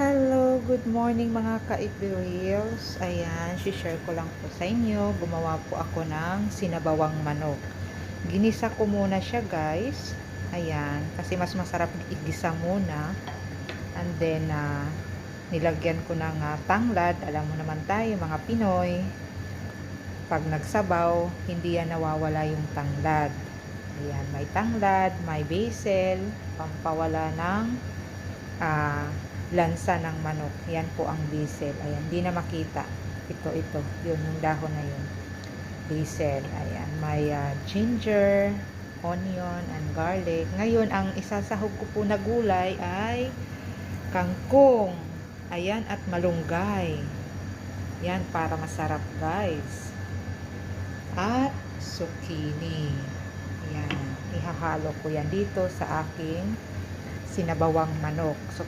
Hello, good morning mga ka-Reels. Ayan, share ko lang po sa inyo. Gumawa po ako ng sinabawang manok. Ginisa ko muna siya guys. Ayan, kasi mas masarap igisa muna. And then, nilagyan ko ng tanglad. Alam mo naman tayo mga Pinoy. Pag nagsabaw, hindi yan nawawala yung tanglad. Ayan, may tanglad, may basil, pampawala ng lansa ng manok. Yan po ang basil. Ayan, di na makita. Ito. Yun, yung dahon na yun. Basil. Ayan, may ginger, onion, and garlic. Ngayon, ang isasahog ko po na gulay ay kangkong. Ayan, at malunggay. Yan, para masarap guys. At zucchini. Ayan, ihahalo ko yan dito sa aking sinabawang manok. So,